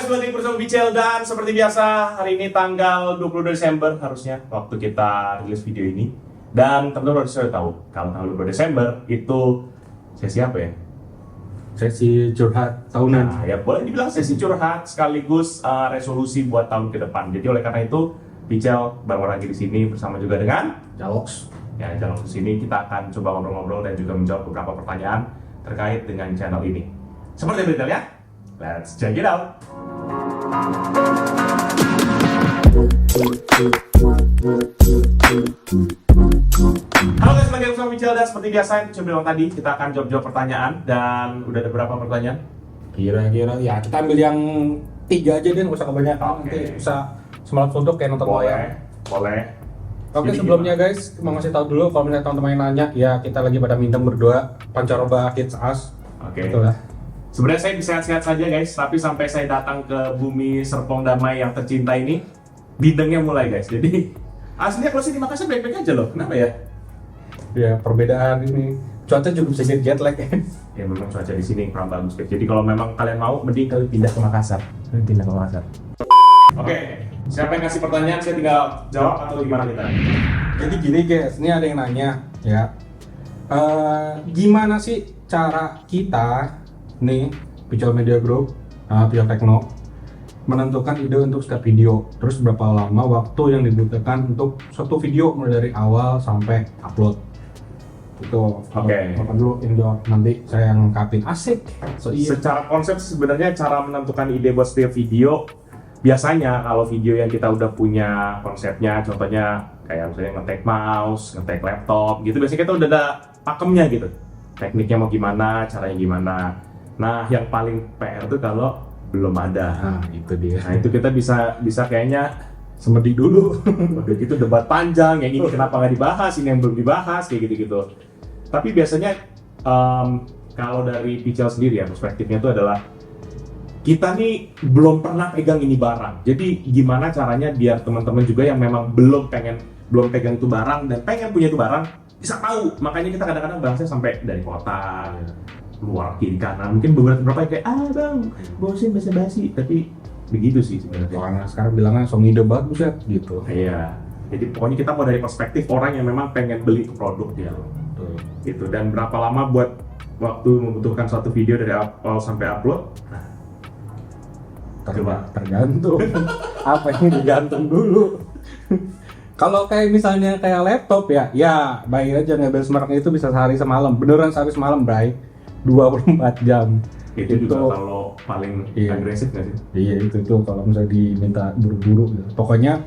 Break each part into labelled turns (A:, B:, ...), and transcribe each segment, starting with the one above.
A: kembali bersama Bicel dan seperti biasa hari ini tanggal 22 Desember harusnya waktu kita rilis video ini. Dan teman-teman harus tahu kalau tanggal 22 Desember itu sesi apa ya?
B: Sesi curhat tahunan.
A: Nah, ya boleh dibilang sesi curhat sekaligus resolusi buat tahun ke depan. Jadi oleh karena itu Bicel baru lagi di sini bersama juga dengan
B: Jalox.
A: ya channel di sini kita akan coba ngobrol-ngobrol dan juga menjawab beberapa pertanyaan terkait dengan channel ini. Seperti berita ya, let's check it out. Halo guys, lagi bersama Bicel dan seperti biasa yang saya bilang tadi kita akan jawab-jawab pertanyaan dan udah ada berapa pertanyaan?
B: Kira-kira ya kita ambil yang 3 aja deh, nggak usah kebanyakan.
A: Oke.
B: Nanti bisa semalam suntuk kayak nonton wayang.
A: Boleh.
B: Oke,
A: Jadi
B: sebelumnya guys, mau ngasih tahu dulu kalau misalnya teman-teman yang nanya, ya kita lagi pada minta berdua Pancaroba Hits Us.
A: Oke.
B: Itulah.
A: Sebenarnya saya sehat-sehat saja guys, tapi sampai saya datang ke bumi Serpong Damai yang tercinta ini, bidangnya mulai guys. Jadi aslinya kalau sih di Makassar baik-baik aja loh. Kenapa ya?
B: Ya perbedaan ini. Cuaca juga bisa jadi jet lag ya.
A: Ya memang cuaca di sini kurang bagus guys. Jadi kalau memang kalian mau, mending kalian pindah ke Makassar. Oke, siapa yang kasih pertanyaan saya tinggal jawab atau gimana kita?
B: Jadi gini guys, ini ada yang nanya ya. Gimana sih cara kita nih Bicel Media Group, Bicel Tekno menentukan ide untuk setiap video, terus berapa lama waktu yang dibutuhkan untuk suatu video mulai dari awal sampai upload. Itu
A: Oke.
B: Bapak dulu yang jawab, nanti saya yang ngungkapin. Asik. So, iya.
A: Secara konsep sebenarnya cara menentukan ide buat setiap video, biasanya kalau video yang kita udah punya konsepnya, contohnya kayak misalnya nge-tag mouse, nge-tag laptop gitu, biasanya kita udah ada pakemnya gitu. Tekniknya mau gimana, caranya gimana. Nah, yang paling PR tuh kalau belum ada.
B: Nah, itu dia.
A: Nah, itu kita bisa kayaknya semedi dulu. Udah gitu debat panjang, yang ini kenapa nggak dibahas, ini yang belum dibahas, kayak gitu-gitu. Tapi biasanya kalau dari Bicel sendiri ya, perspektifnya itu adalah kita nih belum pernah pegang ini barang. Jadi gimana caranya biar teman-teman juga yang memang belum pegang itu barang dan pengen punya itu barang bisa tahu. Makanya kita kadang-kadang bahasnya sampai dari kota, luar kiri kanan. Mungkin beberapa yang kayak bang, bosen basa-basi. Tapi begitu sih sebenarnya.
B: Orang sekarang bilangnya song ide bagus ya gitu.
A: Iya. Jadi pokoknya kita mau dari perspektif orang yang memang pengen beli itu produk dia. Gitu. Dan berapa lama buat waktu membutuhkan satu video dari awal sampai upload? Coba.
B: Tergantung. Apa yang digantung dulu. Kalau kayak misalnya kayak laptop ya bayar aja ngambil semerang itu bisa sehari semalam. Beneran sehari semalam, Bray. 24 jam.
A: Itu juga kalau paling agresif nggak sih?
B: Iya itu tuh kalau misalnya diminta buru-buru gitu. Pokoknya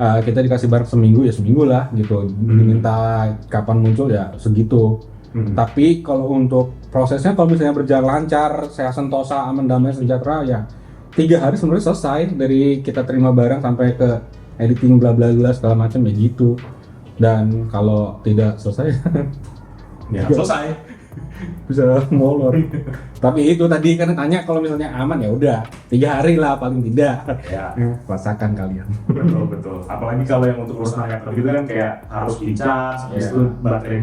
B: kita dikasih barang seminggu ya seminggu lah gitu. Diminta kapan muncul ya segitu. Tapi kalau untuk prosesnya kalau misalnya berjalan lancar, sehat sentosa, aman damai sejahtera ya 3 hari sebenarnya selesai dari kita terima barang sampai ke editing bla bla bla segala macam ya gitu. Dan kalau tidak selesai
A: Ya selesai.
B: bisa molor. Tapi itu tadi kan tanya kalau misalnya aman ya udah 3 hari lah paling tidak.
A: Ya.
B: Rasakan kalian.
A: Betul. Apalagi kalau yang untuk urusan laptop gitu kan kayak harus dicas, habis itu baterai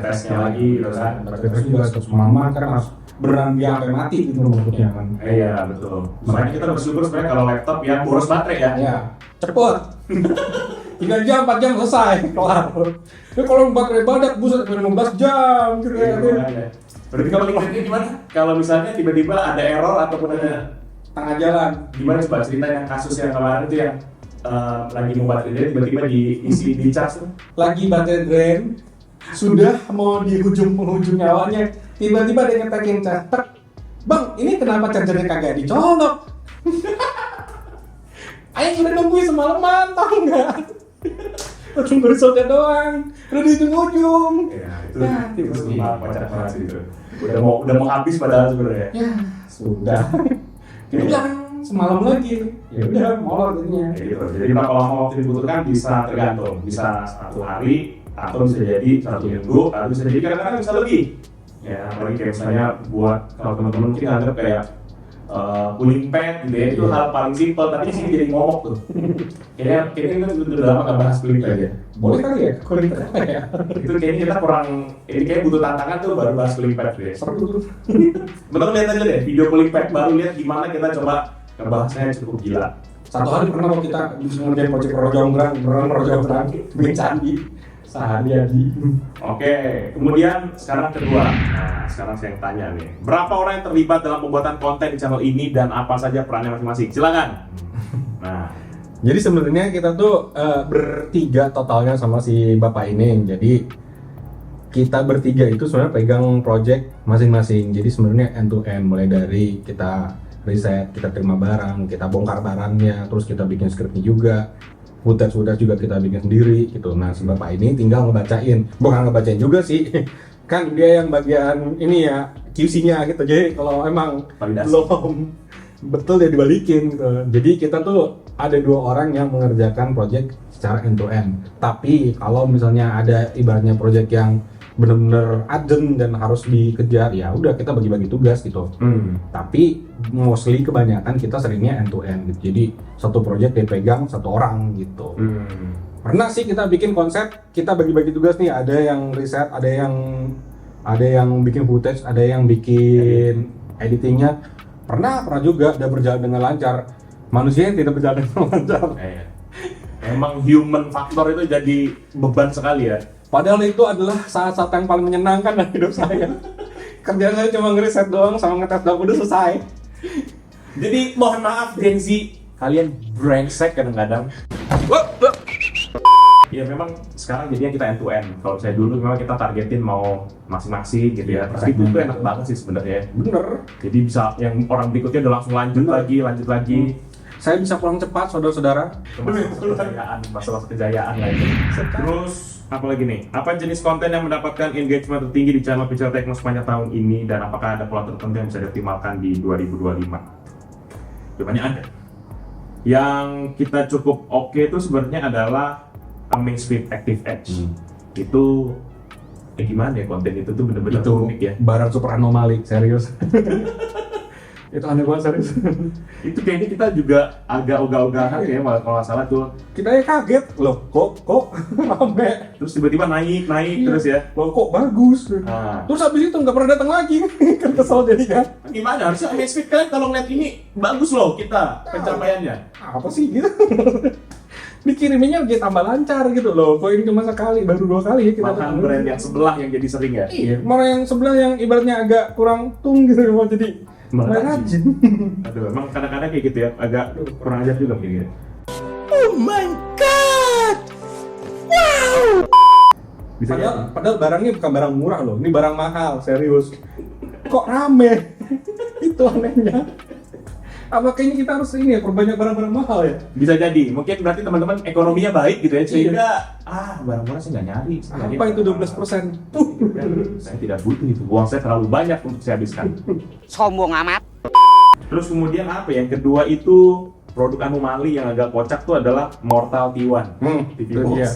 A: tesnya lagi, gitu kan.
B: Baterai juga terus mama kan harus beneran dia sampai mati gitu maksudnya kan.
A: Iya betul. Makanya kita bersyukur sebenarnya kalau laptop yang boros baterai ya.
B: Ya, cepet. 3 jam, 4 jam selesai, kelar. Tapi kalau baterai badak buset 15 jam gitu ya.
A: Berarti kalau ini gimana? Kalau misalnya tiba-tiba ada error ataupun ada
B: Tengah jalan.
A: gimana coba cerita yang kasus yang kemarin itu yang lagi mau baterai dia tiba-tiba diisi di cas tuh.
B: Lagi baterai drain, sudah mau di ujung penghujung nyawanya, tiba-tiba dia ngetekin cetek. Bang, ini kenapa chargernya kagak dicolok? Ayo sudah nungguin semalaman, tau nggak? Tunggu resultnya doang, udah di ujung.
A: Ya itu semua pacar banget itu. Udah mau habis padahal sebenarnya.
B: Ya sudah. Dia bilang semalam lagi. Ya udah molor jadinya.
A: Ya gitu. Jadi berapa lama waktu dibutuhkan bisa tergantung. Bisa 1 hari atau bisa jadi 1 minggu atau bisa jadi kadang-kadang bisa lebih. Ya apalagi kayak misalnya buat kalau teman-teman mungkin anggap kayak cooling pad gitu ya, itu hal paling simpel tapi di sini jadi ngomong tuh. Kayaknya kita udah lama nggak bahas cooling pad ya.
B: Boleh kali ya? Cooling pad ya?
A: Itu kayaknya kita kurang, ini kayaknya butuh tantangan tuh baru bahas cooling pad deh.
B: Seru tuh.
A: Teman-teman lihat aja deh video cooling pad baru, lihat gimana kita coba bahasanya cukup gila.
B: Satu hari pernah waktu kita ngerjain project Rojonggrang, bikin candi. Sehari-hari.
A: Oke, kemudian sekarang kedua. Nah, sekarang saya yang tanya nih. Berapa orang yang terlibat dalam pembuatan konten di channel ini dan apa saja perannya masing-masing? Silakan. Nah,
B: Jadi sebenarnya kita tuh bertiga totalnya sama si bapak ini. Jadi kita bertiga itu sebenarnya pegang project masing-masing. Jadi sebenarnya end to end, mulai dari kita riset, kita terima barang, kita bongkar barangnya, terus kita bikin skripnya juga. Footage juga kita bikin sendiri gitu. Nah, si bapak ini tinggal ngebacain, bukan ngebacain juga sih. Kan dia yang bagian ini ya, QC-nya gitu. Jadi kalau emang
A: Validasi.
B: belum betul dia dibalikin gitu. Jadi kita tuh ada 2 orang yang mengerjakan project secara end to end. Tapi kalau misalnya ada ibaratnya project yang benar-benar urgent dan harus dikejar, ya udah kita bagi-bagi tugas gitu. Tapi mostly kebanyakan kita seringnya end to end gitu. Jadi satu project dipegang satu orang gitu. Pernah sih kita bikin konsep, kita bagi-bagi tugas nih, ada yang riset, ada yang bikin footage, ada yang bikin editingnya. Pernah juga udah berjalan dengan lancar. Manusia yang tidak berjalan dengan lancar.
A: Emang human factor itu jadi beban sekali ya.
B: Padahal itu adalah saat-saat yang paling menyenangkan dalam hidup saya. Kerjaan saya cuma ngeriset doang sama ngetes doang, udah selesai.
A: Jadi mohon maaf Gen Z, kalian brengsek kadang-kadang. Ya memang sekarang jadinya kita end to end. Kalau saya dulu memang kita targetin mau masing-masing gitu ya. Tapi itu enak banget sih sebenarnya.
B: Bener.
A: Jadi bisa yang orang berikutnya udah langsung lanjut lagi.
B: Saya bisa pulang cepat, saudara-saudara.
A: Masalah kejayaan lah itu. Terus apa lagi nih? Apa jenis konten yang mendapatkan engagement tertinggi di channel Pical Techno sepanjang tahun ini dan apakah ada pola tertentu yang bisa dioptimalkan di 2025? Jawabannya ada. Yang kita cukup oke itu sebenarnya adalah Amazfit Active Edge. Itu gimana ya, konten itu tuh bener-bener
B: Itu
A: unik ya.
B: barang super anomali, serius. Itu aneh banget, serius.
A: Itu kayaknya kita juga agak ogah-ogahan ya, kalau nggak salah tuh.
B: Kita ya kaget, loh kok rame.
A: Terus tiba-tiba naik
B: Iya.
A: terus ya.
B: Loh kok bagus.
A: Nah,
B: Terus habis itu nggak pernah datang lagi. Kan kesel jadi kan.
A: gimana? Harusnya Amazfit kan kalau ngeliat ini bagus loh kita pencapaiannya.
B: Apa sih gitu? Dikiriminnya jadi tambah lancar gitu loh. Kok ini cuma sekali, baru 2 kali ya kita
A: Malahan brand yang sebelah yang jadi sering ya.
B: Iya, malah yang sebelah yang ibaratnya agak kurang tung gitu mau jadi
A: Malah
B: rajin.
A: Aduh, emang kadang-kadang kayak gitu ya, agak kurang ajar juga kayak gitu.
B: Oh my god. Wow.
A: Bisa
B: Padahal barangnya bukan barang murah loh. Ini barang mahal, serius. Kok rame? Itu anehnya. Apa kayaknya kita harus ini ya, perbanyak barang-barang mahal ya?
A: Bisa jadi, mungkin berarti teman-teman ekonominya baik gitu ya, sehingga barang murah saya nggak nyari.
B: Apa itu 12%?
A: Saya tidak butuh itu, uang saya terlalu banyak untuk saya habiskan.
C: Sombong amat.
A: Terus kemudian apa ya? Yang kedua itu produk anomali yang agak kocak tuh adalah Mortal T1 TV
B: itu
A: Box.
B: dia.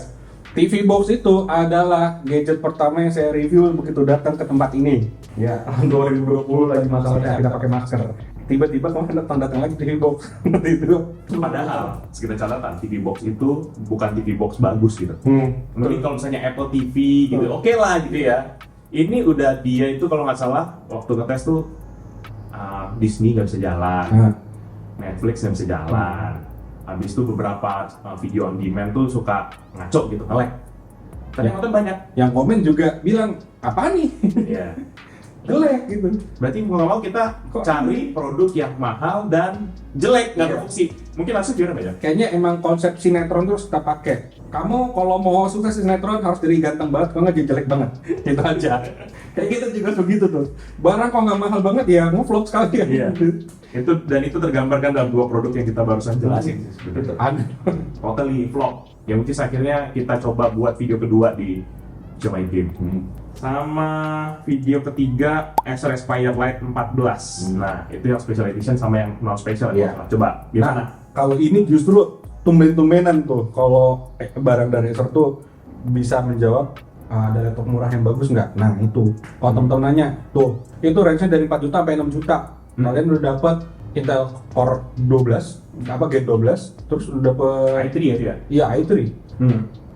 B: TV Box itu adalah gadget pertama yang saya review begitu datang ke tempat ini. Ya, tahun 2020 lagi masalahnya kita pakai masker. Tiba-tiba kemarin datang lagi TV Box. Itu.
A: Padahal, sekedar catatan, TV Box itu bukan TV Box bagus gitu. Mungkin kalau misalnya Apple TV gitu, oke lah gitu ya. Ini udah dia itu kalau nggak salah waktu ngetes tuh Disney nggak bisa jalan, Netflix nggak bisa jalan. Habis itu beberapa video on demand tuh suka ngaco gitu, nge-lag. Ternyata banyak.
B: Yang komen juga bilang, apa nih?
A: Iya.
B: Jelek gitu.
A: Berarti mau nggak mau kita cari produk yang mahal dan jelek, nggak berfungsi. Mungkin langsung gimana ya?
B: Kayaknya emang konsep sinetron terus kita pakai. Kamu kalau mau sukses sinetron harus diri ganteng banget, kalau nggak jadi jelek banget. Itu aja. Kayak kita juga begitu tuh. Barang kalau nggak mahal banget ya ngevlog sekali ya.
A: Iya. Itu tergambarkan dalam 2 produk yang kita barusan jelasin sih sebenarnya.
B: Ada.
A: Totally vlog. Yang mungkin akhirnya kita coba buat video kedua di Coba Game. Sama video ketiga SRS Firelight 14. Nah, itu yang special edition sama yang non special.
B: Iya.
A: Coba gimana?
B: Nah, kalau ini justru tumben-tumbenan tuh. Kalau barang dari Acer tuh bisa menjawab ada laptop murah yang bagus nggak? Nah itu. Kalau teman-teman nanya, tuh itu range-nya dari 4 juta sampai 6 juta. Kalian udah dapat Intel Core 12, Gen 12, terus udah dapet
A: i3 ya dia?
B: iya i3.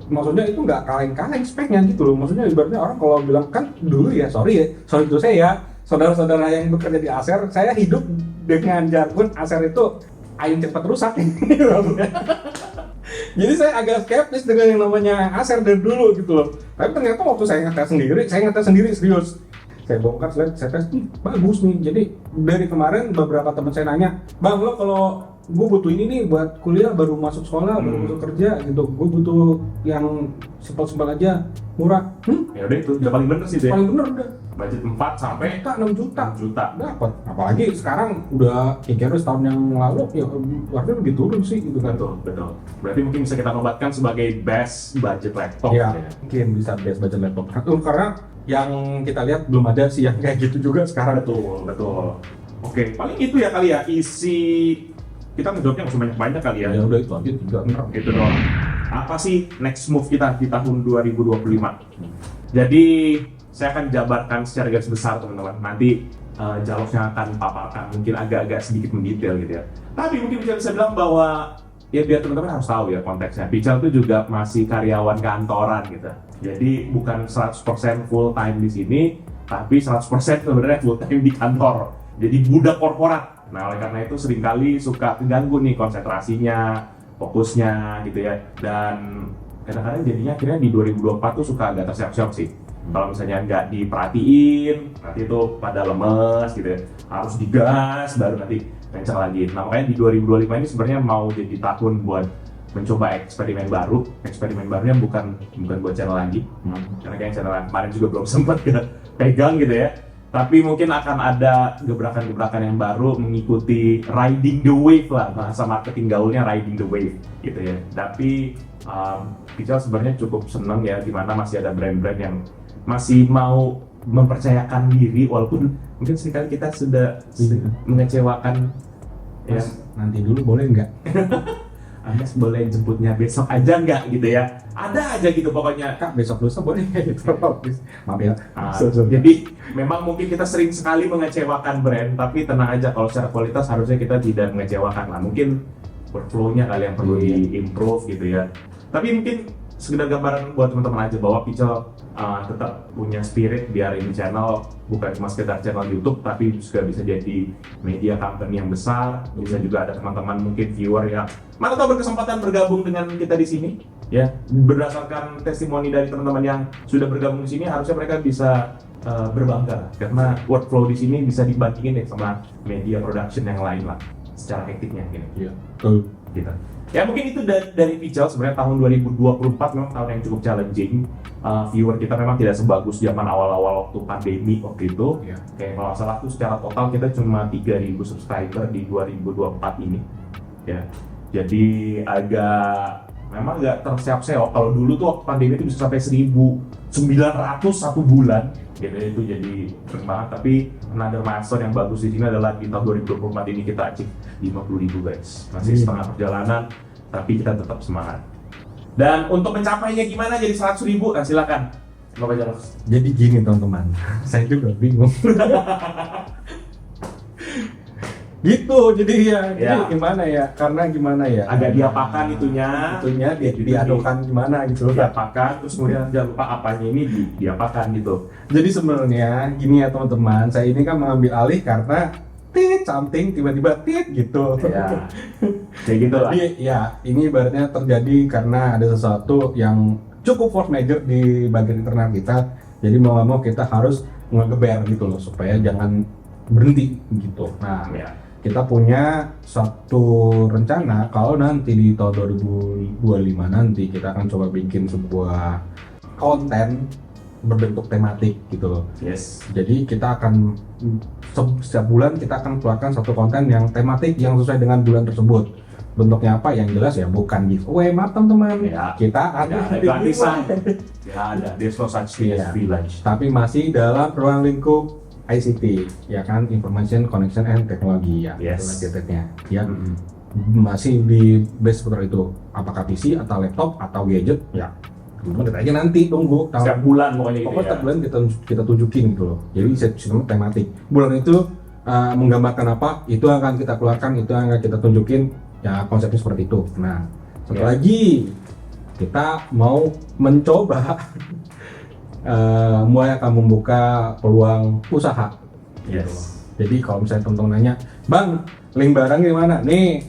B: Maksudnya itu nggak kaleng-kaleng speknya gitu loh. Maksudnya ibaratnya orang kalau bilang kan dulu ya, sorry itu saya ya, saudara-saudara yang bekerja di Acer, saya hidup dengan jargon Acer itu ain cepat rusak. Jadi saya agak skeptis dengan yang namanya Acer dari dulu gitu loh. Tapi ternyata waktu saya ngetes sendiri serius. Saya bongkar, saya tes, bagus nih. Jadi dari kemarin beberapa teman saya nanya, bang lo kalau gue butuh ini nih buat kuliah, baru masuk sekolah, baru masuk kerja gitu, gue butuh yang simpel-simpel aja, murah.
A: Ya udah itu udah paling bener sih deh.
B: Paling bener udah.
A: Budget 4 sampai
B: 6 juta.
A: 6 juta.
B: Dapat. Apalagi sekarang udah kira setahun yang lalu ya harganya lebih turun sih gitu kan.
A: Betul. Berarti mungkin bisa kita nobatkan sebagai best budget laptop.
B: Ya, mungkin bisa best budget laptop. Karena yang kita lihat belum ada sih yang kayak gitu juga sekarang.
A: Betul. Oke, paling itu ya kali ya isi kita ngejawabnya nggak usah banyak-banyak kali ya.
B: Ya udah itu aja juga bener.
A: Itu doang. Apa sih next move kita di tahun 2025? Jadi saya akan jabarkan secara garis besar teman-teman. Nanti Jalosnya akan paparkan mungkin agak-agak sedikit mendetail gitu ya. Tapi mungkin bisa bilang bahwa ya biar teman-teman harus tahu ya konteksnya. Pical itu juga masih karyawan kantoran gitu. Jadi bukan 100% full time di sini, tapi 100% sebenarnya full time di kantor. Jadi budak korporat. Nah oleh karena itu seringkali suka keganggu nih konsentrasinya, fokusnya gitu ya. Dan kadang-kadang jadinya akhirnya di 2024 tuh suka agak terseok-seok sih. Kalau misalnya nggak diperhatiin, nanti itu pada lemes gitu ya. Harus digas baru nanti kencang lagi. Nah makanya di 2025 ini sebenarnya mau jadi tahun buat mencoba eksperimen baru. Eksperimen barunya bukan buat channel lagi, karena kayak channel kemarin juga belum sempat pegang gitu ya. Tapi mungkin akan ada gebrakan-gebrakan yang baru mengikuti riding the wave lah, bahasa marketing gaulnya riding the wave gitu ya. Tapi Pical sebenarnya cukup seneng ya, dimana masih ada brand-brand yang masih mau mempercayakan diri walaupun mungkin sekali kita sudah mengecewakan.
B: Mas, ya nanti dulu boleh nggak?
A: Mas boleh jemputnya besok aja nggak gitu ya? Ada aja gitu pokoknya.
B: Kak besok lusa boleh gitu. Maaf ya.
A: Jadi memang mungkin kita sering sekali mengecewakan brand, tapi tenang aja kalau secara kualitas harusnya kita tidak mengecewakan lah. Mungkin workflow-nya kali yang perlu di-improve gitu ya. Tapi mungkin sekedar gambaran buat teman-teman aja bahwa Pical tetap punya spirit biar ini channel bukan cuma sekedar channel YouTube, tapi juga bisa jadi media company yang besar. Bisa juga ada teman-teman mungkin viewer yang mana tahu berkesempatan bergabung dengan kita di sini ya. Berdasarkan testimoni dari teman-teman yang sudah bergabung di sini, harusnya mereka bisa berbangga karena workflow di sini bisa dibandingin sama media production yang lain lah secara hektiknya gitu.
B: Iya.
A: Gitu. Ya mungkin itu dari Pical. Sebenarnya tahun 2024 memang tahun yang cukup challenging. Viewer kita memang tidak sebagus zaman awal-awal waktu pandemi waktu itu.
B: Ya.
A: Kayak kalau salah tuh secara total kita cuma 3.000 subscriber di 2024 ini. Ya. Jadi memang agak terseok-seok. Kalau dulu tuh waktu pandemi itu bisa sampai 1.900 satu bulan. Gitu, itu jadi keren banget. Tapi another milestone yang bagus di sini adalah di tahun 2024 ini kita achieve 50.000 guys. Masih setengah perjalanan, tapi kita tetap semangat. Dan untuk mencapainya gimana jadi 100.000? Silakan Bapak Jalos.
B: Jadi gini teman-teman, saya juga bingung. Gitu, jadi gimana ya? Karena gimana ya?
A: Agak diapakan itunya
B: diadokan gimana gitu.
A: Diapakan, terus kemudian jangan lupa apanya ini diapakan gitu.
B: Jadi sebenarnya gini ya teman-teman, saya ini kan mengambil alih karena something tiba-tiba gitu.
A: Ya, kayak gitu lah.
B: Jadi ya ini ibaratnya terjadi karena ada sesuatu yang cukup force major di bagian internal kita. Jadi mau nggak mau kita harus ngegeber gitu loh supaya jangan berhenti gitu. Nah, kita punya satu rencana kalau nanti di tahun 2025 nanti kita akan coba bikin sebuah konten berbentuk tematik gitu loh.
A: Yes.
B: Jadi kita akan setiap bulan kita akan keluarkan satu konten yang tematik yang sesuai dengan bulan tersebut. Bentuknya apa? Yang jelas ya bukan giveaway, maaf teman-teman.
A: Ya.
B: Kita ada
A: gratisan. Ya ada. There's no such thing as free lunch.
B: Tapi masih dalam ruang lingkup ICT, ya kan, Information Connection and Technology ya,
A: yes.
B: Itulah ya, masih di base seperti itu. Apakah PC atau laptop atau gadget, ya, kita aja nanti tunggu.
A: Setiap bulan pokoknya gitu ya.
B: Setiap bulan kita tunjukin gitu loh. Jadi sistem tematik. Bulan itu menggambarkan apa, itu akan kita keluarkan, itu akan kita tunjukin. Ya konsepnya seperti itu. Nah, satu lagi kita mau mencoba. Mulai akan membuka peluang usaha.
A: Yes.
B: Gitu. Jadi kalau misalnya teman-teman nanya Bang, link barang gimana? Nih,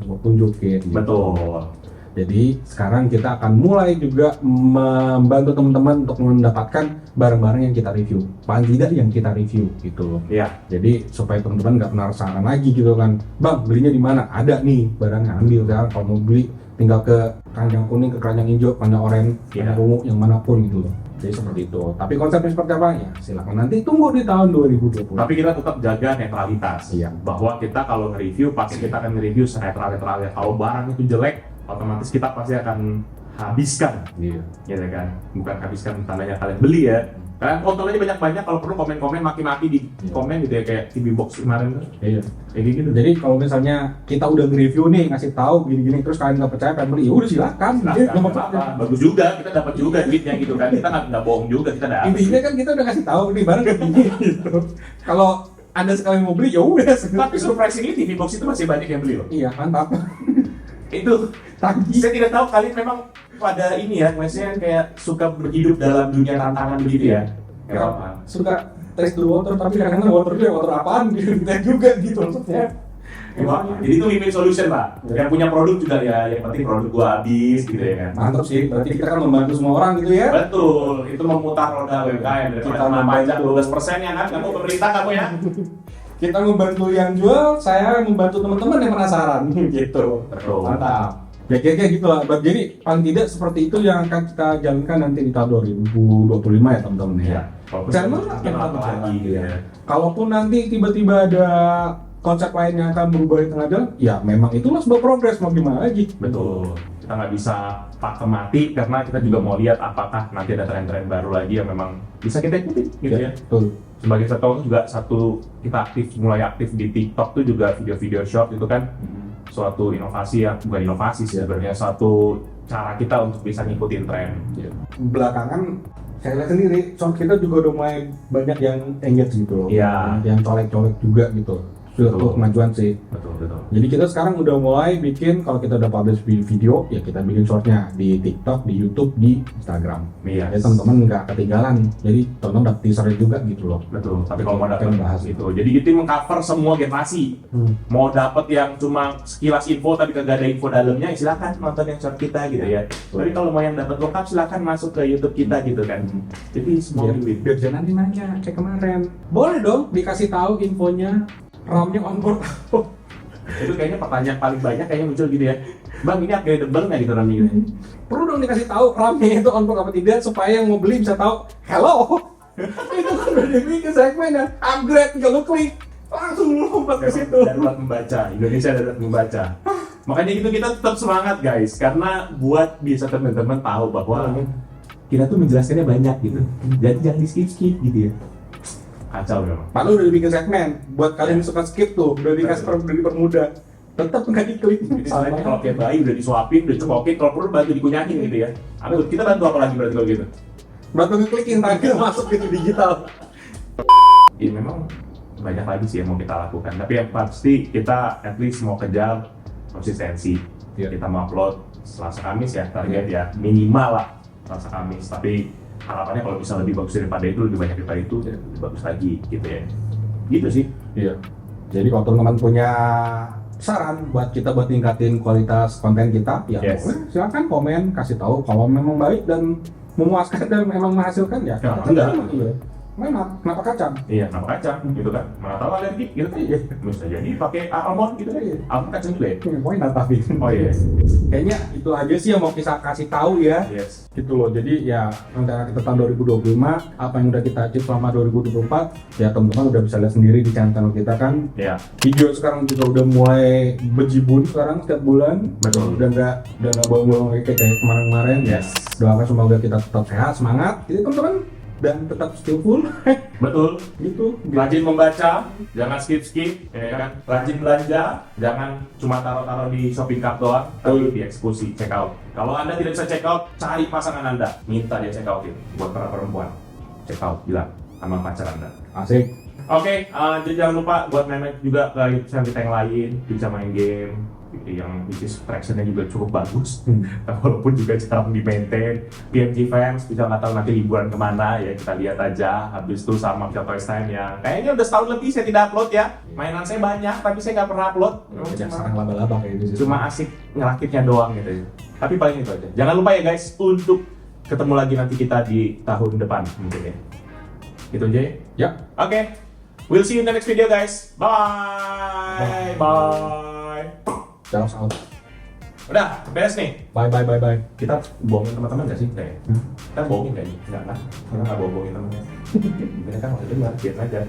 B: mau tunjukin. Gitu.
A: Betul.
B: Jadi sekarang kita akan mulai juga membantu teman-teman untuk mendapatkan barang-barang yang kita review, paling tidak yang kita review gitu loh.
A: Iya.
B: Jadi supaya teman-teman nggak penasaran lagi gitu kan, bang belinya di mana? Ada nih barangnya, ambil sekarang. Kalau mau beli tinggal ke keranjang kuning, ke keranjang hijau, keranjang oranye, keranjang ungu, yang manapun gitu loh. Jadi seperti itu. Tapi konsepnya seperti apa ya? Silakan nanti tunggu di tahun 2020.
A: Tapi kita tetap jaga netralitas.
B: Iya.
A: Bahwa kita kalau nge-review pasti kita akan nge-review senetral-netralnya. Kalau barang itu jelek, otomatis kita pasti akan habiskan.
B: Iya.
A: Ya kan? Bukan habiskan tandanya kalian beli ya. Kalian tonton aja banyak-banyak, kalau perlu komen-komen, maki-maki di komen gitu ya, kayak TV Box kemarin tuh.
B: Iya.
A: Kayak gitu.
B: Jadi kalau misalnya kita udah nge-review nih, ngasih tahu gini-gini, terus kalian nggak percaya pengen beli, ya udah silakan.
A: Nggak apa-apa. Bagus juga, kita dapat juga duitnya gitu kan. Kita nggak bohong juga, kita dapat.
B: Intinya kan kita udah kasih tahu nih barang kayak gini gitu. Kalau Anda sekali mau beli, ya udah.
A: Tapi surprisingly TV Box itu masih banyak yang beli loh.
B: Iya, mantap.
A: Itu
B: Tagih.
A: saya tidak tahu kalian memang pada ini ya, maksudnya kayak suka berhidup dalam dunia tantangan begitu ya. Gak apa-apa.
B: Suka test the water, tapi kadang-kadang waternya water apaan kita juga gitu maksudnya.
A: Jadi itu win-win solution pak. Yang punya produk juga ya, yang penting produk gua habis gitu ya kan.
B: Mantap sih, berarti kita kan membantu semua orang gitu ya.
A: Betul, itu memutar roda UMKM daripada
B: Kita
A: cuma pajak
B: membantu.
A: 12% ya kan, kamu pemerintah kamu ya.
B: Kita membantu yang jual, saya membantu teman-teman yang penasaran gitu.
A: Betul.
B: Mantap. Ya kayak gitu lah. Jadi paling tidak seperti itu yang akan kita jalankan nanti di tahun 2025 ya teman-teman ya.
A: Kalau
B: Jangan
A: mungkin apa lagi gitu ya.
B: Kalaupun nanti tiba-tiba ada konsep lain yang akan berubah di tengah jalan, ya memang itulah sebuah progres, mau gimana lagi.
A: Betul. Kita nggak bisa pakem mati karena kita juga mau lihat apakah nanti ada tren-tren baru lagi yang memang bisa kita ikuti gitu ya.
B: Betul.
A: Sebagai satu juga kita mulai aktif di TikTok tuh juga video-video short itu kan suatu inovasi yang bukan inovasi sih sebenarnya, suatu cara kita untuk bisa ngikutin tren.
B: Belakangan saya lihat sendiri, short kita juga udah mulai banyak yang engage gitu loh.
A: Iya.
B: Yang colek-colek juga gitu. Suatu kemajuan sih.
A: Betul.
B: Jadi kita sekarang udah mulai bikin, kalau kita udah publish video, ya kita bikin shortnya di TikTok, di YouTube, di Instagram.
A: Iya.
B: Ya teman-teman nggak ketinggalan. Jadi teman-teman dapat teasernya juga gitu loh.
A: Betul. Tapi kalau mau dapat
B: Kita bahas
A: gitu, jadi kita mengcover semua generasi. Mau dapat yang cuma sekilas info tapi kagak ada info dalamnya, ya silakan nonton yang short kita gitu ya. Tapi kalau mau yang dapat lengkap silakan masuk ke YouTube kita gitu kan. Jadi semua win-win.
B: Biar jangan nanti nanya kayak kemarin. Boleh dong dikasih tahu infonya. RAM-nya onboard apa?
A: Itu kayaknya pertanyaan paling banyak kayaknya muncul gitu ya. Bang, ini upgradable nggak gitu RAM-nya gitu?
B: Perlu dong dikasih tahu RAM-nya itu onboard apa tidak supaya yang mau beli bisa tahu. Hello. Itu kan udah dibikin segmennya. Upgrade, kalau klik langsung lompat ke situ.
A: Darurat membaca, Indonesia darurat membaca. Makanya gitu kita tetap semangat guys, karena buat bisa teman-teman tahu bahwa kita tuh menjelaskannya banyak gitu. Jadi jangan di skip gitu ya. Kacau memang.
B: Padahal udah dibikin segmen buat kalian yang suka skip tuh, udah dikasih udah dipermudah. Tetap nggak diklik.
A: Jadi sebenarnya kalau kayak bayi udah disuapin, udah cekokin, kalau perlu bantu dikunyakin gitu ya. Kita bantu apa lagi berarti kalau gitu?
B: Bantu ngeklikin tangga masuk gitu digital.
A: Ya memang banyak lagi sih yang mau kita lakukan. Tapi yang pasti kita at least mau kejar konsistensi. Kita mau upload Selasa Kamis ya, target ya minimal lah Selasa Kamis. Tapi harapannya kalau bisa lebih bagus daripada itu, lebih banyak daripada itu, ya lebih bagus lagi gitu ya. Gitu sih.
B: Iya. Jadi kalau teman-teman punya saran buat kita buat tingkatin kualitas konten kita, ya boleh silakan komen, kasih tahu kalau memang baik dan memuaskan dan memang menghasilkan ya.
A: Kenapa enggak?
B: Iya. Memang, kenapa kacang?
A: Iya, kenapa kacang gitu kan? Mana tahu alergi gitu kan? Iya. Bisa jadi pakai almond gitu kan? Almond kacang juga ya?
B: Poinnya tapi.
A: Oh iya.
B: Kayaknya itu aja sih yang mau kita kasih tahu ya.
A: Yes.
B: Gitu loh. Jadi ya rencana kita tahun 2025, apa yang udah kita achieve selama 2024, ya teman-teman udah bisa lihat sendiri di channel kita kan.
A: Iya.
B: Video sekarang juga udah mulai bejibun sekarang setiap bulan.
A: Betul.
B: Udah nggak bolong-bolong kayak kemarin-kemarin.
A: Yes.
B: Doakan semoga kita tetap sehat, semangat. Jadi teman-teman dan tetap skillful.
A: Betul.
B: Gitu.
A: Rajin membaca, jangan skip, ya kan? Rajin belanja, jangan cuma taruh-taruh di shopping cart doang, tapi dieksekusi, check out. Kalau Anda tidak bisa check out, cari pasangan Anda, minta dia check outin. Buat para perempuan, check out, bilang sama pacar Anda.
B: Asik.
A: Oke, jadi jangan lupa buat main juga ke YouTube channel kita yang lain, bisa main game yang which is traction-nya juga cukup bagus, walaupun juga jarang di maintain. PMG fans bisa nggak tahu nanti liburan kemana ya, kita lihat aja. Habis itu sama Pixel Toys Time yang kayaknya udah setahun lebih saya tidak upload ya. Mainan saya banyak tapi saya nggak pernah upload.
B: Banyak sarang laba-laba kayak gitu sih.
A: Cuma asik ngerakitnya doang gitu. Tapi paling itu aja. Jangan lupa ya guys untuk ketemu lagi nanti kita di tahun depan mungkin ya. Itu aja ya.
B: Ya.
A: Oke. We'll see you in the next video guys. Bye. Bye.
B: Jalan saut.
A: Udah, beres nih.
B: Bye bye bye bye.
A: Kita bohongin teman-teman nggak sih? Kita bohongin nggak nih? Nggak kan? Kita nggak bohongin teman-teman. Mereka nggak dengar, biarin aja.